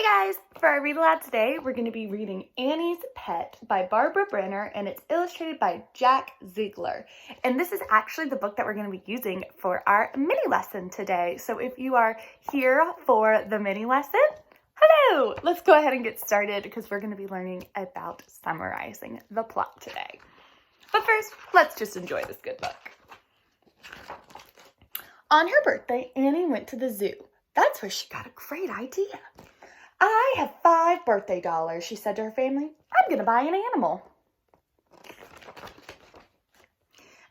Hi guys! For our read aloud today, we're going to be reading Annie's Pet by Barbra Brenner, and it's illustrated by Ziegler. And this is actually the book that we're going to be using for our mini lesson today. So if you are here for the mini lesson, hello! Let's go ahead and get started because we're going to be learning about summarizing the plot today. But first, let's just enjoy this good book. On her birthday, Annie went to the zoo. That's where she got a great idea. I have 5 birthday dollars, she said to her family. I'm going to buy an animal.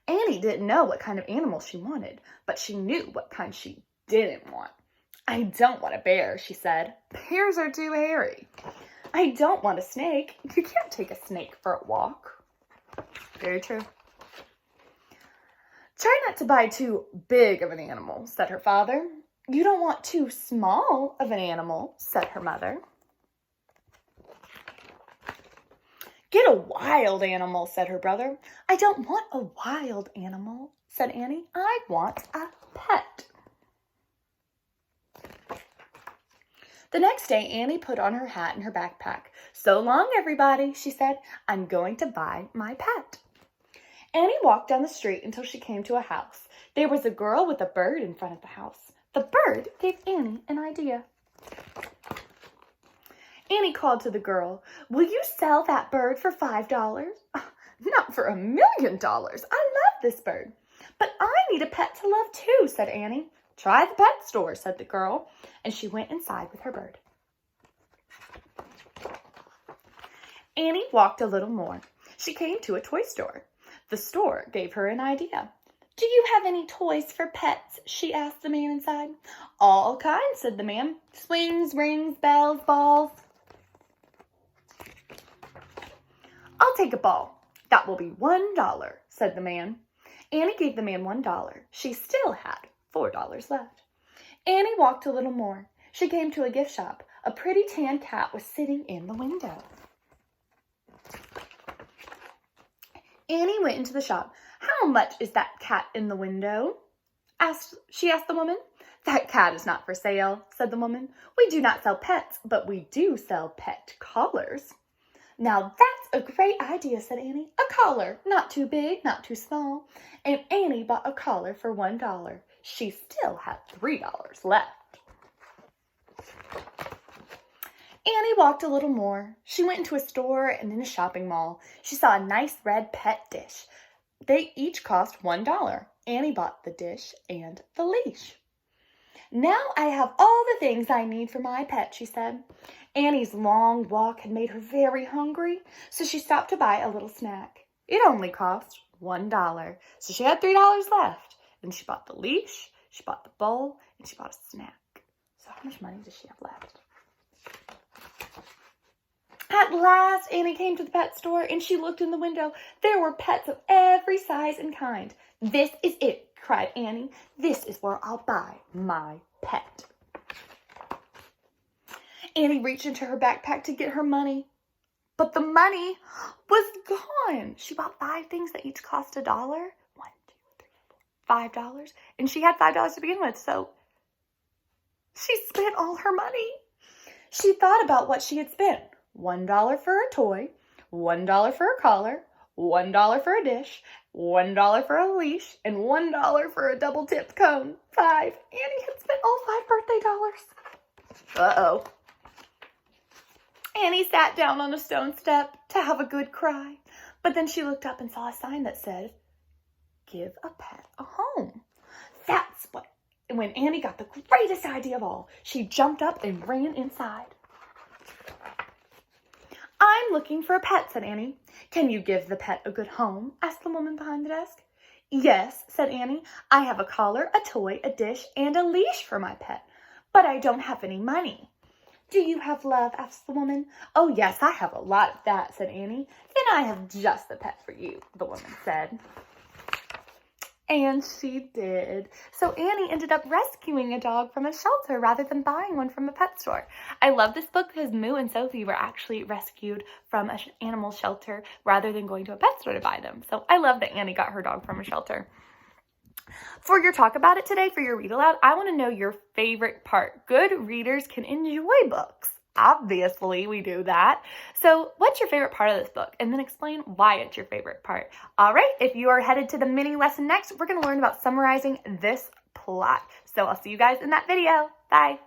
Annie didn't know what kind of animal she wanted, but she knew what kind she didn't want. I don't want a bear, she said. Bears are too hairy. I don't want a snake. You can't take a snake for a walk. Very true. Try not to buy too big of an animal, said her father. You don't want too small of an animal, said her mother. Get a wild animal, said her brother. I don't want a wild animal, said Annie. I want a pet. The next day, Annie put on her hat and her backpack. So long, everybody, she said. I'm going to buy my pet. Annie walked down the street until she came to a house. There was a girl with a bird in front of the house. The bird gave Annie an idea. Annie called to the girl, will you sell that bird for $5? Not for $1 million. I love this bird. But I need a pet to love too, said Annie. Try the pet store, said the girl, and she went inside with her bird. Annie walked a little more. She came to a toy store. The store gave her an idea. Do you have any toys for pets? She asked the man inside. All kinds, said the man. Swings, rings, bells, balls. I'll take a ball. That will be $1, said the man. Annie gave the man $1. She still had $4 left. Annie walked a little more. She came to a gift shop. A pretty tan cat was sitting in the window. Annie went into the shop. How much is that cat in the window? She asked the woman. That cat is not for sale, said the woman. We do not sell pets, but we do sell pet collars. Now that's a great idea, said Annie. A collar, not too big, not too small. And Annie bought a collar for $1. She still had $3 left. Annie walked a little more. She went into a store and in a shopping mall. She saw a nice red pet dish. They each cost $1. Annie bought the dish and the leash. Now I have all the things I need for my pet, she said. Annie's long walk had made her very hungry, so she stopped to buy a little snack. It only cost $1, so she had $3 left. And she bought the leash, she bought the bowl, and she bought a snack. So how much money does she have left? At last, Annie came to the pet store and she looked in the window. There were pets of every size and kind. This is it, cried Annie. This is where I'll buy my pet. Annie reached into her backpack to get her money, but the money was gone. She bought 5 things that each cost $1. 1, 2, 3, 4, $5. And she had $5 to begin with, so she spent all her money. She thought about what she had spent. $1 for a toy, $1 for a collar, $1 for a dish, $1 for a leash, and $1 for a double-tipped cone. 5. Annie had spent all 5 birthday dollars. Uh-oh. Annie sat down on a stone step to have a good cry, but then she looked up and saw a sign that said, give a pet a home. That's when Annie got the greatest idea of all. She jumped up and ran inside. I'm looking for a pet, said Annie. Can you give the pet a good home? Asked the woman behind the desk. Yes, said Annie. I have a collar, a toy, a dish, and a leash for my pet, but I don't have any money. Do you have love? Asked the woman. Oh, yes, I have a lot of that, said Annie. Then I have just the pet for you, the woman said. And she did. So Annie ended up rescuing a dog from a shelter rather than buying one from a pet store. I love this book because Moo and Sophie were actually rescued from an animal shelter rather than going to a pet store to buy them. So I love that Annie got her dog from a shelter. For your talk about it today, for your read aloud, I want to know your favorite part. Good readers can enjoy books. Obviously, we do that. So what's your favorite part of this book? And then explain why it's your favorite part. All right, if you are headed to the mini lesson next, we're going to learn about summarizing this plot. So I'll see you guys in that video. Bye.